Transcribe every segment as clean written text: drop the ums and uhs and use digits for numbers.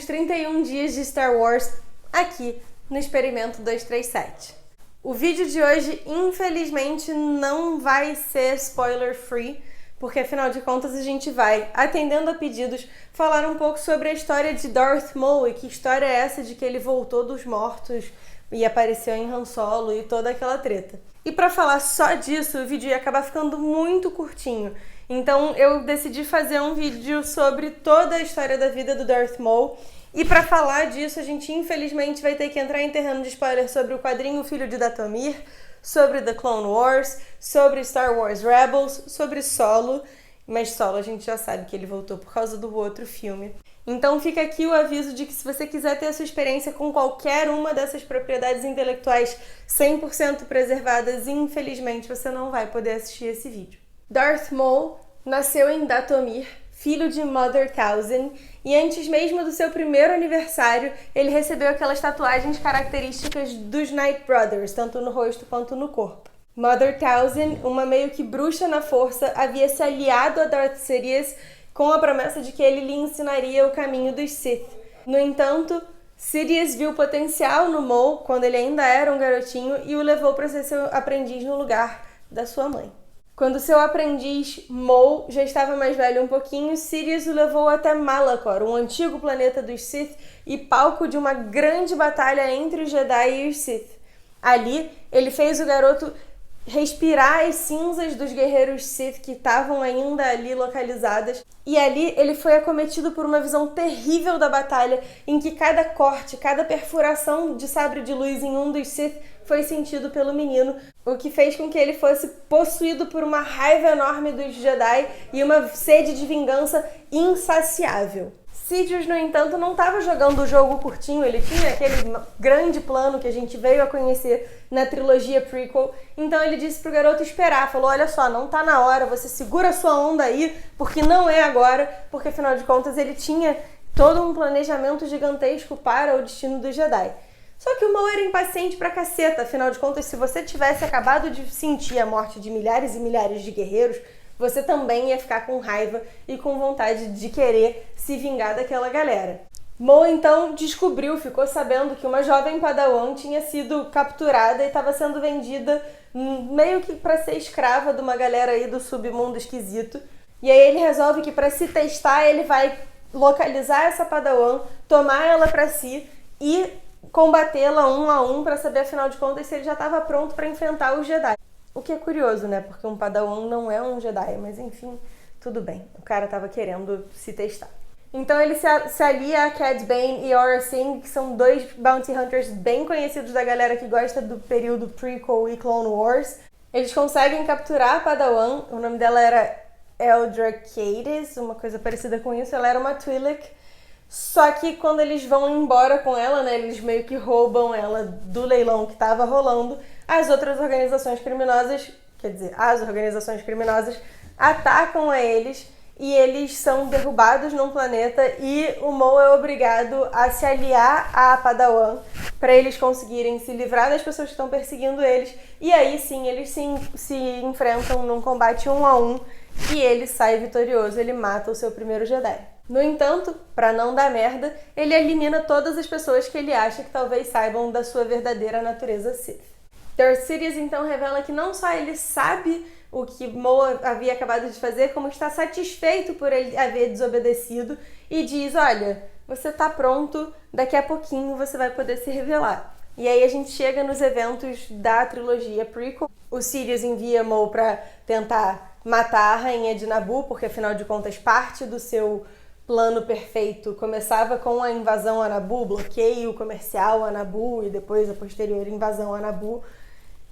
os 31 dias de Star Wars aqui no Experimento 237. O vídeo de hoje, infelizmente, não vai ser spoiler free, porque afinal de contas a gente vai, atendendo a pedidos, falar um pouco sobre a história de Darth Maul e que história é essa de que ele voltou dos mortos e apareceu em Han Solo e toda aquela treta. E para falar só disso, o vídeo ia acabar ficando muito curtinho. Então eu decidi fazer um vídeo sobre toda a história da vida do Darth Maul. E para falar disso, a gente infelizmente vai ter que entrar em terreno de spoiler sobre o quadrinho Filho de Dathomir, sobre The Clone Wars, sobre Star Wars Rebels, sobre Solo. Mas Solo a gente já sabe que ele voltou por causa do outro filme. Então fica aqui o aviso de que se você quiser ter a sua experiência com qualquer uma dessas propriedades intelectuais 100% preservadas, infelizmente você não vai poder assistir esse vídeo. Darth Maul nasceu em Dathomir, filho de Mother Talzin, e antes mesmo do seu primeiro aniversário, ele recebeu aquelas tatuagens características dos Knight Brothers, tanto no rosto quanto no corpo. Mother Talzin, uma meio que bruxa na força, havia se aliado a Darth Sidious com a promessa de que ele lhe ensinaria o caminho dos Sith. No entanto, Sidious viu potencial no Maul quando ele ainda era um garotinho e o levou para ser seu aprendiz no lugar da sua mãe. Quando seu aprendiz, Maul, já estava mais velho um pouquinho, Sidious o levou até Malachor, um antigo planeta dos Sith e palco de uma grande batalha entre os Jedi e os Sith. Ali, ele fez o garoto respirar as cinzas dos guerreiros Sith que estavam ainda ali localizadas. E ali ele foi acometido por uma visão terrível da batalha, em que cada corte, cada perfuração de sabre de luz em um dos Sith foi sentido pelo menino, o que fez com que ele fosse possuído por uma raiva enorme dos Jedi e uma sede de vingança insaciável. Sidious, no entanto, não estava jogando o jogo curtinho, ele tinha aquele grande plano que a gente veio a conhecer na trilogia prequel, então ele disse pro garoto esperar, falou, olha só, não tá na hora, você segura a sua onda aí, porque não é agora, porque afinal de contas ele tinha todo um planejamento gigantesco para o destino do Jedi. Só que o Maul era impaciente pra caceta, afinal de contas, se você tivesse acabado de sentir a morte de milhares e milhares de guerreiros, você também ia ficar com raiva e com vontade de querer se vingar daquela galera. Maul então ficou sabendo que uma jovem Padawan tinha sido capturada e estava sendo vendida meio que para ser escrava de uma galera aí do submundo esquisito. E aí ele resolve que para se testar ele vai localizar essa Padawan, tomar ela para si e combatê-la um a um para saber afinal de contas se ele já estava pronto para enfrentar os Jedi. O que é curioso, né? Porque um Padawan não é um Jedi, mas enfim, tudo bem. O cara tava querendo se testar. Então ele se alia a Cad Bane e Aurra Sing, que são dois Bounty Hunters bem conhecidos da galera que gosta do período prequel e Clone Wars. Eles conseguem capturar a Padawan, o nome dela era Eldra Cades, uma coisa parecida com isso, ela era uma Twi'lek. Só que quando eles vão embora com ela, né, eles meio que roubam ela do leilão que estava rolando, as organizações criminosas atacam a eles e eles são derrubados num planeta e o Maul é obrigado a se aliar à Padawan para eles conseguirem se livrar das pessoas que estão perseguindo eles e aí sim eles se enfrentam num combate 1 a 1 e ele sai vitorioso, ele mata o seu primeiro Jedi. No entanto, para não dar merda, ele elimina todas as pessoas que ele acha que talvez saibam da sua verdadeira natureza Sith. Darth Sidious então revela que não só ele sabe o que Maul havia acabado de fazer, como está satisfeito por ele haver desobedecido e diz, olha, você tá pronto, daqui a pouquinho você vai poder se revelar. E aí a gente chega nos eventos da trilogia prequel. O Sidious envia Maul para tentar matar a rainha de Naboo, porque afinal de contas parte do seu plano perfeito começava com a invasão a Naboo, bloqueio comercial a Naboo e depois a posterior invasão a Naboo.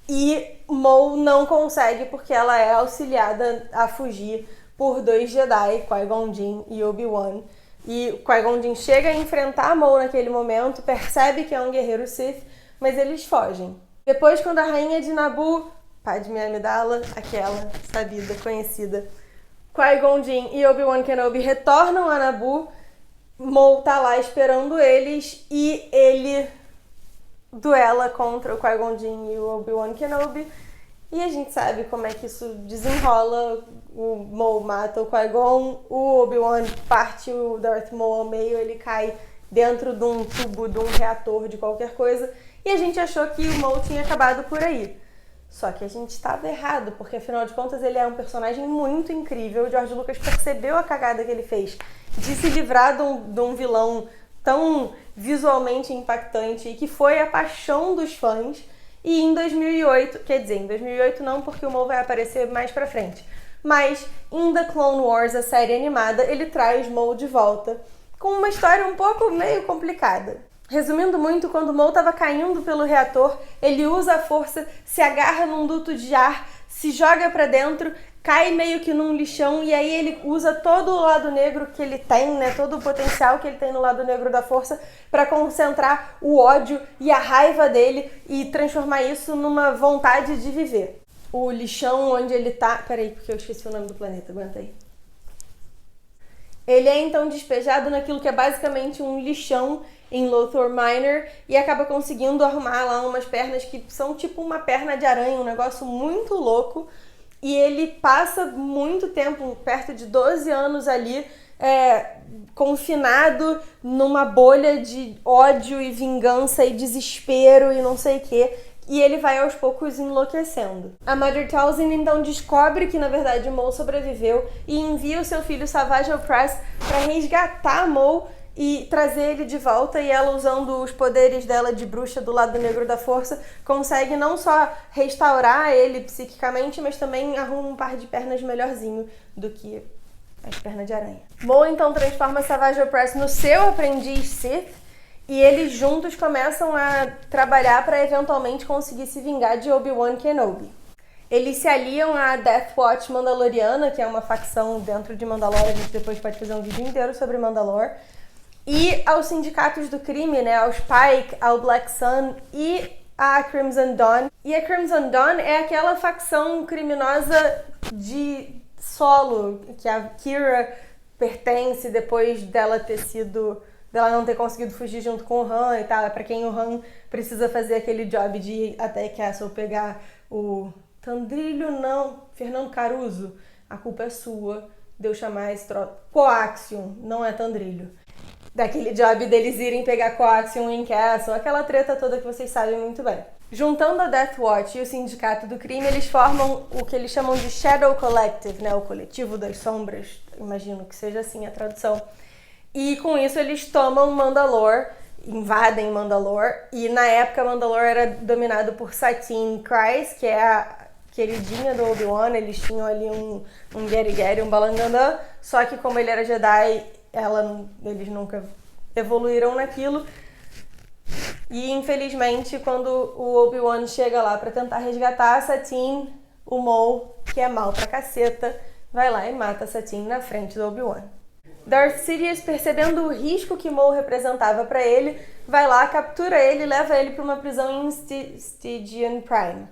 E Maul não consegue porque ela é auxiliada a fugir por dois Jedi, Qui-Gon Jinn e Obi-Wan. E Qui-Gon Jinn chega a enfrentar Maul naquele momento, percebe que é um guerreiro Sith, mas eles fogem. Depois, quando a rainha de Naboo, Padmé Amidala, aquela sabida, conhecida, Qui-Gon Jinn e Obi-Wan Kenobi retornam a Naboo, Maul tá lá esperando eles e ele duela contra o Qui-Gon Jinn e o Obi-Wan Kenobi e a gente sabe como é que isso desenrola. O Maul mata o Qui-Gon, o Obi-Wan parte o Darth Maul ao meio, ele cai dentro de um tubo, de um reator, de qualquer coisa, e a gente achou que o Maul tinha acabado por aí. Só que a gente estava errado, porque afinal de contas ele é um personagem muito incrível. O George Lucas percebeu a cagada que ele fez de se livrar de um vilão tão visualmente impactante e que foi a paixão dos fãs. E em 2008, quer dizer, em 2008 não, porque o Maul vai aparecer mais pra frente, mas em The Clone Wars, a série animada, ele traz Maul de volta com uma história um pouco meio complicada. Resumindo muito, quando o Maul estava caindo pelo reator, ele usa a força, se agarra num duto de ar, se joga pra dentro, cai meio que num lixão, e aí ele usa todo o lado negro que ele tem, né, todo o potencial que ele tem no lado negro da força para concentrar o ódio e a raiva dele e transformar isso numa vontade de viver. O lixão onde ele tá... Peraí, porque eu esqueci o nome do planeta, aguenta aí. Ele é então despejado naquilo que é basicamente um lixão em Lothor Minor e acaba conseguindo arrumar lá umas pernas que são tipo uma perna de aranha, um negócio muito louco. E ele passa muito tempo, perto de 12 anos ali, confinado numa bolha de ódio e vingança e desespero e não sei o quê. E ele vai aos poucos enlouquecendo. A Mother Talzin então descobre que na verdade o Maul sobreviveu e envia o seu filho Savage Opress para resgatar Maul e trazer ele de volta, e ela, usando os poderes dela de bruxa do lado negro da força, consegue não só restaurar ele psiquicamente, mas também arruma um par de pernas melhorzinho do que as pernas de aranha. Maul então transforma Savage Opress no seu aprendiz Sith, e eles juntos começam a trabalhar para eventualmente conseguir se vingar de Obi-Wan Kenobi. Eles se aliam à Death Watch Mandaloriana, que é uma facção dentro de Mandalore, a gente depois pode fazer um vídeo inteiro sobre Mandalore, e aos sindicatos do crime, né, ao Spike, ao Black Sun e à Crimson Dawn. E a Crimson Dawn é aquela facção criminosa de solo que a Qi'ra pertence depois dela não ter conseguido fugir junto com o Han e tal. É pra quem o Han precisa fazer aquele job de ir até Castle pegar o Tandrilho, não, Fernando Caruso. A culpa é sua de eu chamar esse troço. Coaxium, não é Tandrilho. Daquele job deles irem pegar Coaxium em Castle, aquela treta toda que vocês sabem muito bem. Juntando a Death Watch e o Sindicato do Crime, eles formam o que eles chamam de Shadow Collective, né? O Coletivo das Sombras, imagino que seja assim a tradução. E com isso eles tomam Mandalore, invadem Mandalore, e na época Mandalore era dominado por Satine Kryze, que é a queridinha do Obi-Wan. Eles tinham ali um Geri-Geri, um Balangandã, só que como ele era Jedi, eles nunca evoluíram naquilo. E infelizmente, quando o Obi-Wan chega lá pra tentar resgatar a Satine, o Maul, que é mal pra caceta, vai lá e mata a Satine na frente do Obi-Wan. Darth Sidious, percebendo o risco que Maul representava pra ele, vai lá, captura ele e leva ele pra uma prisão em Stygian Prime.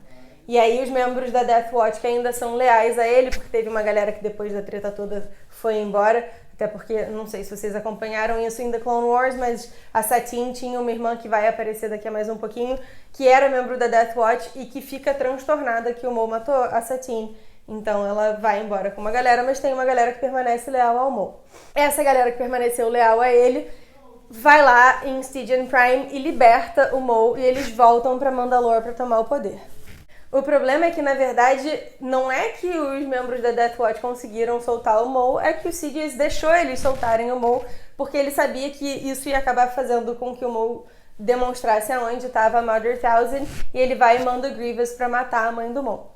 E aí os membros da Death Watch, que ainda são leais a ele, porque teve uma galera que depois da treta toda foi embora, até porque, não sei se vocês acompanharam isso em The Clone Wars, mas a Satine tinha uma irmã que vai aparecer daqui a mais um pouquinho, que era membro da Death Watch e que fica transtornada que o Maul matou a Satine. Então ela vai embora com uma galera, mas tem uma galera que permanece leal ao Maul. Essa galera que permaneceu leal a ele vai lá em Stygian Prime e liberta o Maul, e eles voltam pra Mandalore pra tomar o poder. O problema é que, na verdade, não é que os membros da Death Watch conseguiram soltar o Maul, é que o Sidious deixou eles soltarem o Maul, porque ele sabia que isso ia acabar fazendo com que o Maul demonstrasse aonde estava a Mother Talzin, e ele vai e manda o Grievous pra matar a mãe do Maul,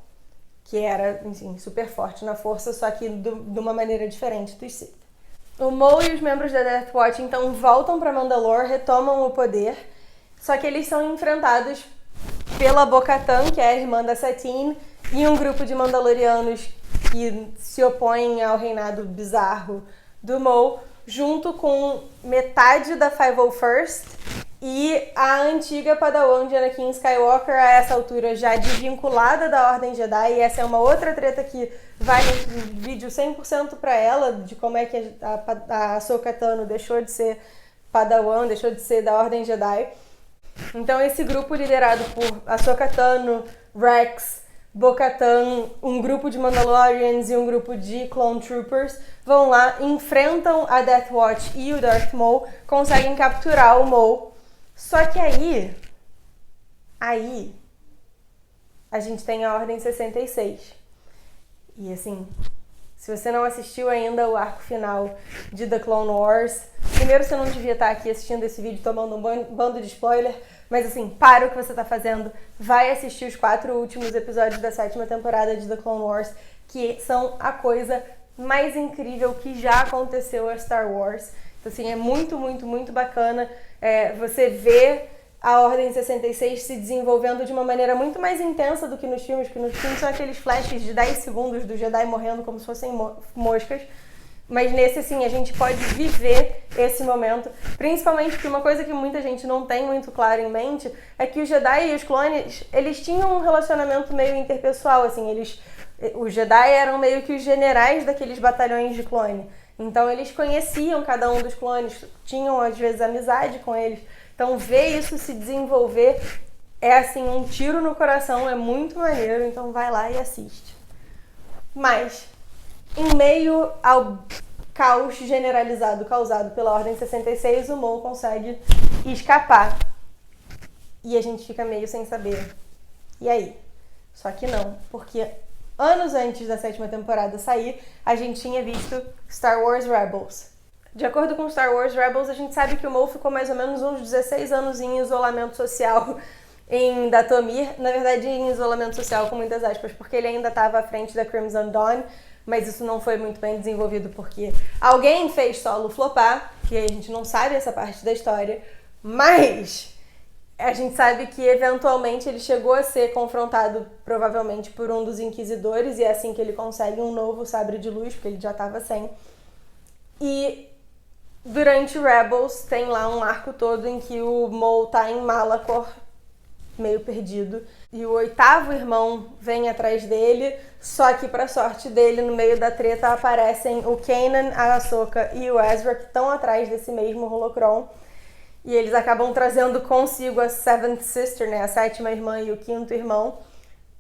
que era, enfim, super forte na força, só que de uma maneira diferente dos Sith. O Maul e os membros da Death Watch, então, voltam pra Mandalore, retomam o poder, só que eles são enfrentados pela Bo-Katan, que é a irmã da Satine, e um grupo de Mandalorianos que se opõem ao reinado bizarro do Maul, junto com metade da 501st e a antiga Padawan de Anakin Skywalker, a essa altura já desvinculada da Ordem Jedi. E essa é uma outra treta que vai no vídeo 100% pra ela, de como é que a Ahsoka Tano deixou de ser Padawan, deixou de ser da Ordem Jedi. Então esse grupo liderado por Ahsoka Tano, Rex, Bo-Katan, um grupo de Mandalorians e um grupo de Clone Troopers vão lá, enfrentam a Death Watch e o Darth Maul, conseguem capturar o Maul. Só que aí a gente tem a Ordem 66. E assim, se você não assistiu ainda o arco final de The Clone Wars, primeiro você não devia estar aqui assistindo esse vídeo tomando um bando de spoiler, mas assim, para o que você está fazendo, vai assistir os 4 últimos episódios da 7ª temporada de The Clone Wars, que são a coisa mais incrível que já aconteceu a Star Wars. Então assim, é muito, muito, muito bacana você ver a Ordem 66 se desenvolvendo de uma maneira muito mais intensa do que nos filmes, porque nos filmes são aqueles flashes de 10 segundos do Jedi morrendo como se fossem moscas. Mas nesse, assim, a gente pode viver esse momento, principalmente porque uma coisa que muita gente não tem muito claro em mente é que os Jedi e os clones, eles tinham um relacionamento meio interpessoal, assim, os Jedi eram meio que os generais daqueles batalhões de clone. Então eles conheciam cada um dos clones, tinham às vezes amizade com eles. Então ver isso se desenvolver é assim, um tiro no coração, é muito maneiro, então vai lá e assiste. Mas, em meio ao caos generalizado causado pela Ordem 66, o Maul consegue escapar. E a gente fica meio sem saber. E aí? Só que não, porque anos antes da 7ª temporada sair, a gente tinha visto Star Wars Rebels. De acordo com Star Wars Rebels, a gente sabe que o Maul ficou mais ou menos uns 16 anos em isolamento social em Dathomir. Na verdade, em isolamento social com muitas aspas, porque ele ainda estava à frente da Crimson Dawn, mas isso não foi muito bem desenvolvido porque alguém fez Solo flopar, que a gente não sabe essa parte da história, mas a gente sabe que eventualmente ele chegou a ser confrontado provavelmente por um dos Inquisidores, e é assim que ele consegue um novo sabre de luz, porque ele já estava sem. E durante Rebels tem lá um arco todo em que o Maul tá em Malachor, meio perdido, e o 8º irmão vem atrás dele, só que pra sorte dele, no meio da treta aparecem o Kanan, a Ahsoka e o Ezra, que estão atrás desse mesmo holocron, e eles acabam trazendo consigo a Seventh Sister, né, a 7ª irmã e o 5º irmão,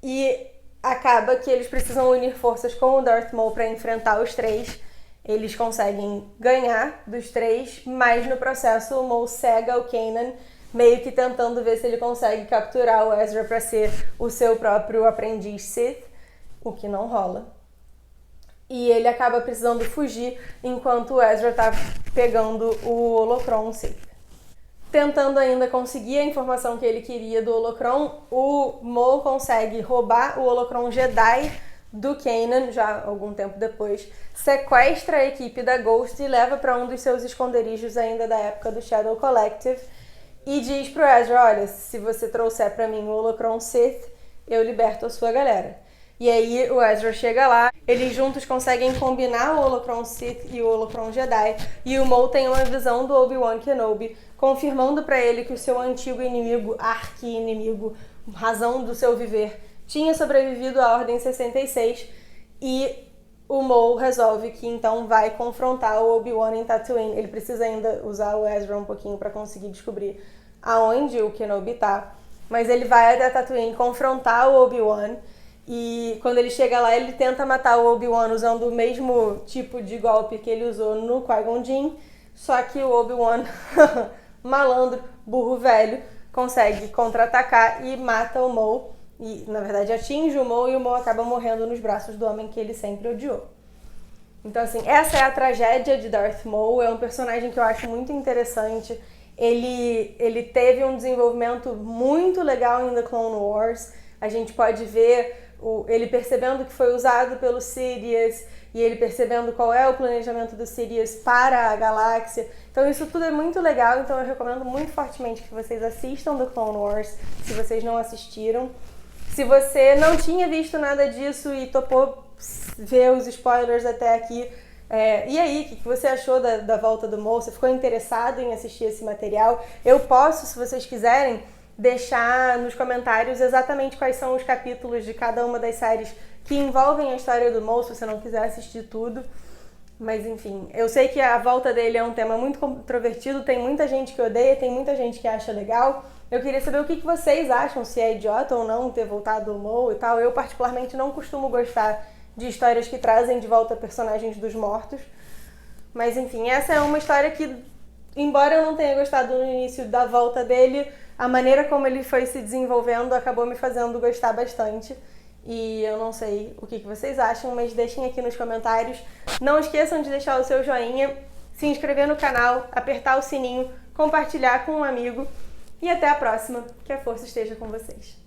e acaba que eles precisam unir forças com o Darth Maul pra enfrentar os 3. Eles conseguem ganhar dos 3, mas no processo o Maul cega o Kanan, meio que tentando ver se ele consegue capturar o Ezra para ser o seu próprio aprendiz Sith, o que não rola. E ele acaba precisando fugir enquanto o Ezra tá pegando o holocron Sith. Tentando ainda conseguir a informação que ele queria do holocron, o Maul consegue roubar o holocron Jedi do Kanan, já algum tempo depois, sequestra a equipe da Ghost e leva para um dos seus esconderijos ainda da época do Shadow Collective e diz pro Ezra, olha, se você trouxer para mim o holocron Sith, eu liberto a sua galera. E aí o Ezra chega lá, eles juntos conseguem combinar o holocron Sith e o holocron Jedi, e o Maul tem uma visão do Obi-Wan Kenobi, confirmando para ele que o seu antigo inimigo, arqui-inimigo, razão do seu viver, tinha sobrevivido à Ordem 66, e o Maul resolve que então vai confrontar o Obi-Wan em Tatooine. Ele precisa ainda usar o Ezra um pouquinho para conseguir descobrir aonde o Kenobi tá, mas ele vai até Tatooine confrontar o Obi-Wan, e quando ele chega lá ele tenta matar o Obi-Wan usando o mesmo tipo de golpe que ele usou no Qui-Gon Jinn, só que o Obi-Wan, malandro, burro velho, consegue contra-atacar e mata o Maul. E, na verdade, atinge o Maul e o Maul acaba morrendo nos braços do homem que ele sempre odiou. Então, assim, essa é a tragédia de Darth Maul. É um personagem que eu acho muito interessante. Ele teve um desenvolvimento muito legal em The Clone Wars. A gente pode ver ele percebendo que foi usado pelo Sidious e ele percebendo qual é o planejamento do Sidious para a galáxia. Então isso tudo é muito legal, então eu recomendo muito fortemente que vocês assistam The Clone Wars, se vocês não assistiram. Se você não tinha visto nada disso e topou ver os spoilers até aqui, e aí, o que você achou da volta do Maul? Você ficou interessado em assistir esse material? Eu posso, se vocês quiserem, deixar nos comentários exatamente quais são os capítulos de cada uma das séries que envolvem a história do Maul, se você não quiser assistir tudo. Mas enfim, eu sei que a volta dele é um tema muito controvertido, tem muita gente que odeia, tem muita gente que acha legal. Eu queria saber o que vocês acham, se é idiota ou não ter voltado o Moe e tal. Eu particularmente não costumo gostar de histórias que trazem de volta personagens dos mortos. Mas enfim, essa é uma história que, embora eu não tenha gostado no início da volta dele, a maneira como ele foi se desenvolvendo acabou me fazendo gostar bastante. E eu não sei o que vocês acham, mas deixem aqui nos comentários. Não esqueçam de deixar o seu joinha, se inscrever no canal, apertar o sininho, compartilhar com um amigo. E até a próxima. Que a força esteja com vocês.